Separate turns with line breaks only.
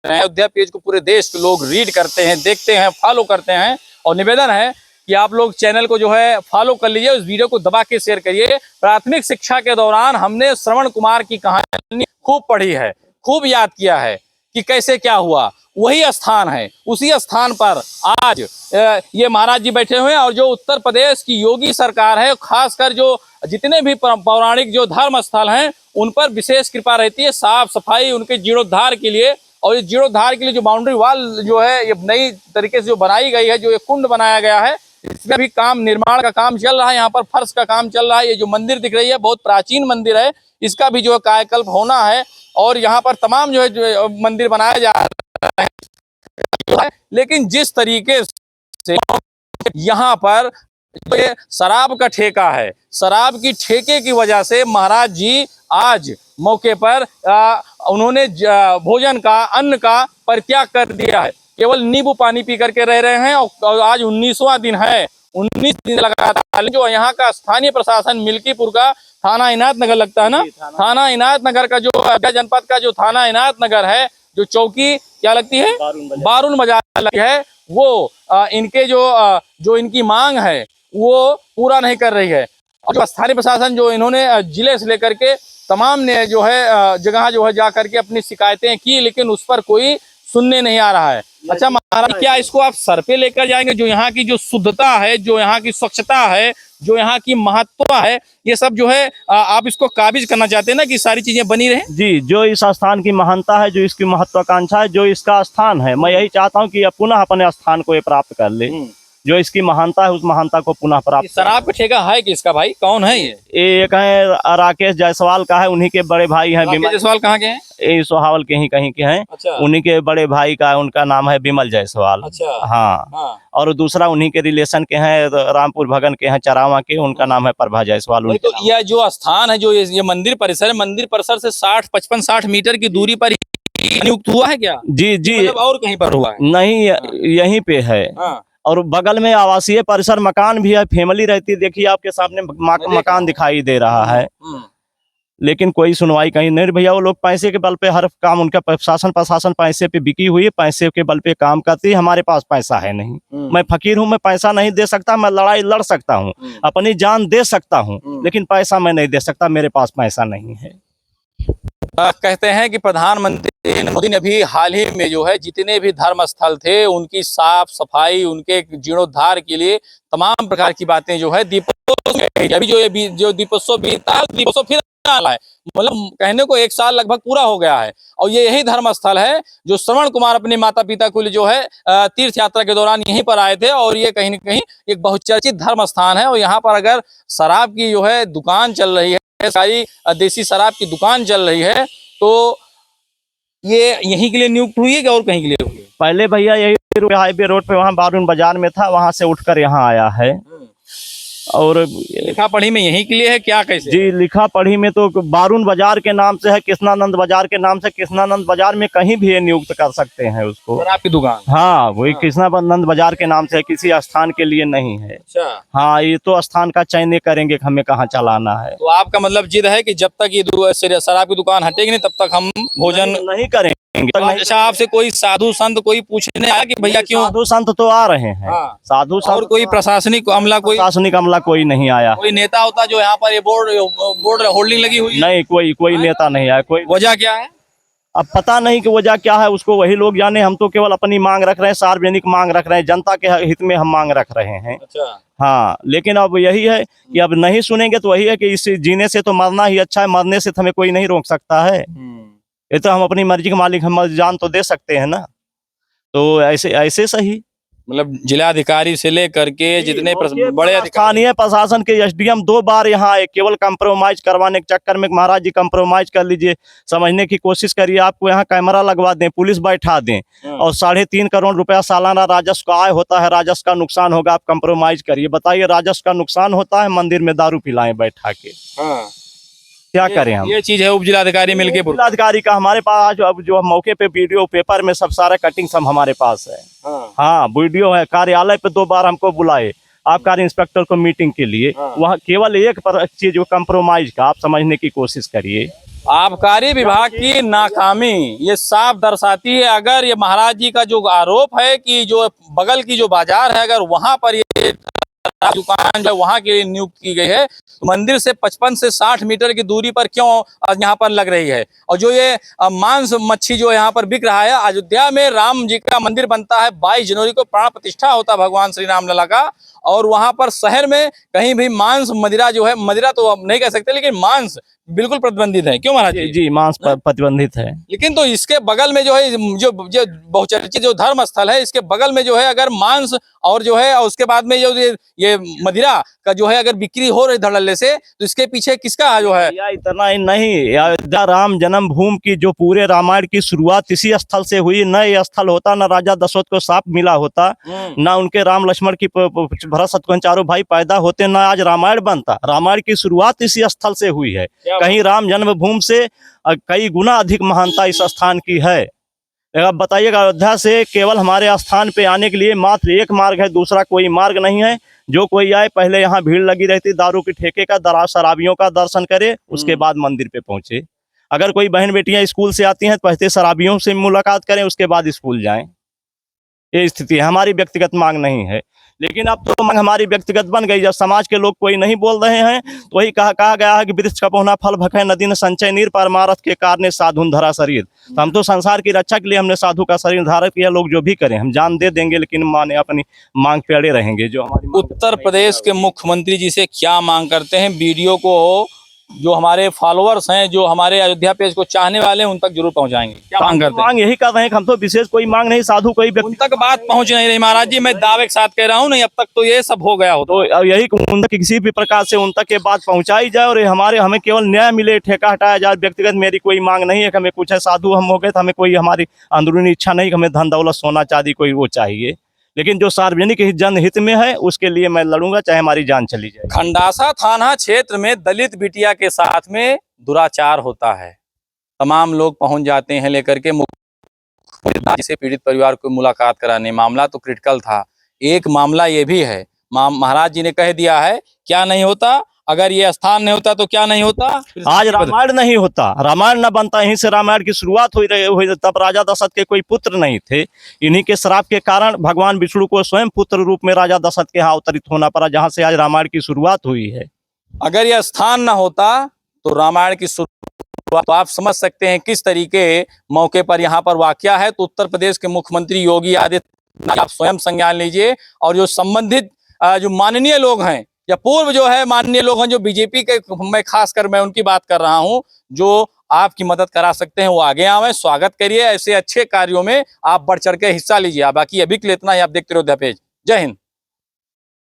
हैं। अयोध्या पेज को पूरे देश के लोग रीड करते हैं, देखते हैं, फॉलो करते हैं और निवेदन है कि आप लोग चैनल को जो है फॉलो कर लीजिए, उस वीडियो को दबा के शेयर करिए। प्राथमिक शिक्षा के दौरान हमने श्रवण कुमार की कहानी खूब पढ़ी है, खूब याद किया है कि कैसे क्या हुआ। वही स्थान है, उसी स्थान पर आज ये महाराज जी बैठे हुए हैं और जो उत्तर प्रदेश की योगी सरकार है, खासकर जो जितने भी पौराणिक जो धर्म स्थल हैं उन पर विशेष कृपा रहती है, साफ सफाई उनके जीर्णोद्धार के लिए। और इस जीर्णोद्धार के लिए जो बाउंड्री वॉल जो है ये नई तरीके से जो बनाई गई है, जो ये कुंड बनाया गया है, इसमें भी काम निर्माण का काम चल रहा है। यहाँ पर फर्श का काम चल रहा है। ये जो मंदिर दिख रही है बहुत प्राचीन मंदिर है, इसका भी जो है कायाकल्प होना है और यहाँ पर तमाम जो है जो मंदिर बनाया जा रहा है। लेकिन जिस तरीके से यहाँ पर शराब का ठेका है, शराब की ठेके की वजह से महाराज जी आज मौके पर उन्होंने भोजन का, अन्न का परित्याग कर दिया है। केवल नींबू पानी पी करके रह रहे हैं और आज 19वां दिन है। 19 दिन लगातार जो यहाँ का स्थानीय प्रशासन मिल्कीपुर का थाना इनायत नगर लगता है ना, थाना इनायत नगर का जो जनपद का जो थाना इनायत नगर है, जो चौकी क्या लगती है, बारून बाजार लगती है, वो इनके जो इनकी मांग है वो पूरा नहीं कर रही है। और जो स्थानीय प्रशासन जो इन्होंने जिले से लेकर के तमाम ने जो है जगह जो है जा करके अपनी शिकायतें की, लेकिन उस पर कोई सुनने नहीं आ रहा है। अच्छा महाराज, क्या इसको आप सर पे लेकर जाएंगे? जो यहाँ की जो शुद्धता है, जो यहाँ की स्वच्छता है, जो यहाँ की महत्व है, ये सब जो है आप इसको काबिज करना चाहते हैं ना कि सारी चीजें बनी रहे?
जी, जो इस स्थान की महानता है, जो इसकी महत्वाकांक्षा है, जो इसका स्थान है, मैं यही चाहता हूँ कि पुनः अपने स्थान को ये प्राप्त कर ले। जो इसकी महानता है उस महानता को पुनः प्राप्त।
शराब का ठेका है किसका भाई, कौन है ये?
एक है राकेश जायसवाल का है, उन्हीं के बड़े भाई हैं।
विमल जायसवाल कहाँ के हैं?
ये सोहावल के ही कहीं के हैं।
अच्छा।
उन्हीं के बड़े भाई का, उनका नाम है विमल जायसवाल।
अच्छा।
हाँ। और दूसरा उन्हीं के रिलेशन के हैं, रामपुर भगन के हैं, चरावा के, उनका नाम है प्रभा जायसवाल।
तो यह जो स्थान है, जो ये मंदिर परिसर है, मंदिर परिसर से 55-60 मीटर की दूरी पर नियुक्त हुआ है क्या?
जी जी,
मतलब और कहीं पर हुआ है?
नहीं, यहीं पे है। और बगल में आवासीय परिसर मकान भी है, फैमिली रहती है। देखिए आपके सामने मकान दिखाई दे रहा है, लेकिन कोई सुनवाई कहीं नहीं। भैया वो लोग पैसे के बल पे हर काम, उनका प्रशासन पैसे पे बिकी हुई है, पैसे के बल पे काम करती है। हमारे पास पैसा है नहीं, मैं फकीर हूँ, मैं पैसा नहीं दे सकता। मैं लड़ाई लड़ सकता हूँ, अपनी जान दे सकता हूँ, लेकिन पैसा मैं नहीं दे सकता, मेरे पास पैसा नहीं है।
कहते हैं कि प्रधानमंत्री मोदी ने भी हाल ही में जो है जितने भी धर्म स्थल थे उनकी साफ सफाई, उनके जीर्णोद्धार के लिए तमाम प्रकार की बातें जो है दीपोत्सव, अभी जो दीपोत्सव बीता, दीपोत्सव फिर आना है। मतलब कहने को 1 साल लगभग पूरा हो गया है और ये यही धर्म स्थल है जो श्रवण कुमार अपने माता पिता को जो है तीर्थ यात्रा के दौरान यहीं पर आए थे। और ये कहीं न कहीं एक बहुचर्चित धर्म स्थान है और यहाँ पर अगर शराब की जो है दुकान चल रही है, सारी देसी शराब की दुकान चल रही है, तो ये यहीं के लिए नियुक्त हुई है कि और कहीं के लिए हुई है?
पहले भैया यही हाईवे रोड पे वहाँ बारून बाजार में था, वहाँ से उठकर यहाँ आया है। और
लिखा पढ़ी में यहीं के लिए है क्या, कैसे?
जी, लिखा पढ़ी में तो बारून बाजार के नाम से है, कृष्णानंद बाजार के नाम से। कृष्णानंद बाजार में कहीं भी ये नियुक्त कर सकते हैं उसको,
आपकी दुकान।
हाँ, वही कृष्णानंद बाजार के नाम से है, किसी स्थान के लिए नहीं है।
अच्छा।
हाँ, ये तो स्थान का चयन करेंगे कि हमें कहाँ चलाना है।
तो आपका मतलब जिद है कि जब तक ये शराब की दुकान हटेगी नहीं तब तक हम भोजन
नहीं करेंगे।
अच्छा, आपसे कोई साधु संत कोई पूछने आया कि भैया क्यों?
साधु संत तो आ रहे हैं। साधु संत
और कोई प्रशासनिक अमला,
कोई नहीं आया।
कोई नेता होता जो यहाँ पर ये बोर्ड होल्डिंग लगी हुई?
नहीं, कोई नेता नहीं आया। कोई
वजह क्या है?
अब पता नहीं कि वजह क्या है, उसको वही लोग जाने। हम तो केवल अपनी मांग रख रहे हैं, सार्वजनिक मांग रख रहे हैं, जनता के हित में हम मांग रख रहे हैं।
अच्छा।
हाँ, लेकिन अब यही है कि अब नहीं सुनेंगे तो वही है कि इस जीने से तो मरना ही अच्छा है, मरने से तो हमें कोई नहीं रोक सकता है। ये तो हम अपनी मर्जी के मालिक, हम जान तो दे सकते हैं ना। तो ऐसे सही,
मतलब जिलाधिकारी से लेकर के जितने बड़े
स्थानीय प्रशासन के एसडीएम 2 बार यहाँ आए, केवल कंप्रोमाइज करवाने के चक्कर में। महाराज जी कंप्रोमाइज कर लीजिए, समझने की कोशिश करिए, आपको यहाँ कैमरा लगवा दें, पुलिस बैठा दें और 3.5 करोड़ रुपया सालाना राजस्व का आय होता है, राजस्व का नुकसान होगा, आप कंप्रोमाइज करिए। बताइए, राजस्व का नुकसान होता है, मंदिर में दारू पिलाएं बैठा के। क्या करें हम?
ये चीज है उप जिलाधिकारी मिलके,
जिलाधिकारी का हमारे पास अब जो मौके पे वीडियो पेपर में सब सारा कटिंग सब हमारे पास है। हाँ, वीडियो है। कार्यालय पे 2 बार हमको बुलाए, आबकारी इंस्पेक्टर को मीटिंग के लिए, वहाँ केवल एक पर चीज कंप्रोमाइज का आप समझने की कोशिश करिए।
आबकारी विभाग की नाकामी ये साफ दर्शाती है। अगर ये महाराज जी का जो आरोप है कि जो बगल की जो बाजार है, अगर वहां पर ये दुकान जो वहां के लिए नियुक्त की गई है, तो मंदिर से 55 से 60 मीटर की दूरी पर क्यों यहाँ पर लग रही है? और जो ये मांस मच्छी जो यहाँ पर बिक रहा है, अयोध्या में राम जी का मंदिर बनता है, 22 जनवरी को प्राण प्रतिष्ठा होता है भगवान श्री राम लला का, और वहां पर शहर में कहीं भी मांस मदिरा जो है, मदिरा तो अब नहीं कह सकते, लेकिन मांस बिल्कुल प्रतिबंधित है। क्यों महाराज जी?
जी, मांस प्रतिबंधित है।
लेकिन तो इसके बगल में जो है, जो बहुचर्चित जो धर्म स्थल है, इसके बगल में जो है अगर मांस और जो है, और उसके बाद में जो ये मदिरा का जो है अगर बिक्री हो रही धड़ल्ले से, तो इसके पीछे किसका जो है?
या इतना ही नहीं, अयोध्या राम जन्मभूमि की जो पूरे रामायण की शुरुआत इसी स्थल से हुई। न ये स्थल होता, न राजा दशरथ को साप मिला होता, न उनके राम लक्ष्मण की भरत शत्रुघ्न चारों भाई पैदा होते, न आज रामायण बनता। रामायण की शुरुआत इसी स्थल से हुई है। कहीं राम जन्मभूमि से कई गुना अधिक महानता इस स्थान की है। अब बताइएगा, अयोध्या से केवल हमारे स्थान पे आने के लिए मात्र एक मार्ग है, दूसरा कोई मार्ग नहीं है। जो कोई आए, पहले यहाँ भीड़ लगी रहती, दारू के ठेके का, दराज शराबियों का दर्शन करे, उसके बाद मंदिर पे पहुंचे। अगर कोई बहन बेटियां स्कूल से आती हैं तो पहले शराबियों से मुलाकात करें, उसके बाद स्कूल जाएं। ये स्थिति है। हमारी व्यक्तिगत मांग नहीं है, लेकिन अब तो मांग हमारी व्यक्तिगत बन गई। जब समाज के लोग कोई नहीं बोल रहे हैं, तो वही कहा गया है कि वृक्ष का पहुना फल भखे, नदी ने संचय नीर, परमारथ के कारण साधु धरा शरीर। तो हम तो संसार की रक्षा के लिए हमने साधु का शरीर धारण किया। लोग जो भी करें, हम जान दे देंगे, लेकिन माने अपनी मांग पे अड़े रहेंगे। जो हमारी
उत्तर प्रदेश के मुख्यमंत्री जी से क्या मांग करते हैं, वीडियो को जो हमारे फॉलोअर्स हैं, जो हमारे अयोध्या पेज को चाहने वाले हैं, उन तक जरूर पहुंचाएंगे। क्या मांग करते हैं?
मांग यही कर रहे हैं कि हम तो विशेष कोई मांग नहीं, साधु कोई
उन तक बात पहुंच नहीं रही महाराज जी। मैं दावे के साथ कह रहा हूं, नहीं अब तक तो ये सब हो गया हो।
तो यही उन तक किसी भी प्रकार से उन तक ये बात पहुंचाई जाए, और हमें केवल न्याय मिले, ठेका हटाया जाए। व्यक्तिगत मेरी कोई मांग नहीं है कि हमें कुछ है, साधु हम हो गए तो हमें कोई हमारी अंदरूनी इच्छा नहीं कि हमें धन दौलत सोना चांदी कोई वो चाहिए। लेकिन जो सार्वजनिक जनहित में है, उसके लिए मैं लड़ूंगा, चाहे हमारी जान चली जाए।
खंडासा थाना क्षेत्र में दलित बिटिया के साथ में दुराचार होता है। तमाम लोग पहुंच जाते हैं लेकर के जिसे पीड़ित परिवार को मुलाकात कराने। मामला तो क्रिटिकल था। एक मामला ये भी है, महाराज जी ने कह दिया है, क्या नहीं होता? अगर ये स्थान नहीं होता तो क्या नहीं होता?
आज रामायण नहीं होता, रामायण न बनता। यहीं से रामायण की शुरुआत हुई। तब राजा दशरथ के कोई पुत्र नहीं थे। इन्हीं के श्राप के कारण भगवान विष्णु को स्वयं पुत्र रूप में राजा दशरथ के यहाँ अवतरित होना पड़ा, जहाँ से आज रामायण की शुरुआत हुई है।
अगर यह स्थान न होता तो रामायण की शुरुआत, तो आप समझ सकते हैं किस तरीके मौके पर यहाँ पर वाकया है। तो उत्तर प्रदेश के मुख्यमंत्री योगी आदित्यनाथ, आप स्वयं संज्ञान लीजिए, और जो संबंधित जो माननीय लोग हैं, या पूर्व जो है माननीय लोग हैं, जो बीजेपी के, मैं खासकर मैं उनकी बात कर रहा हूं, जो आपकी मदद करा सकते हैं, वो आगे आवे, स्वागत करिए। ऐसे अच्छे कार्यों में आप बढ़ चढ़ के हिस्सा लीजिए। बाकी अभी के लिए इतना ही। आप देखते रहो अयोध्या पेज। जय हिंद।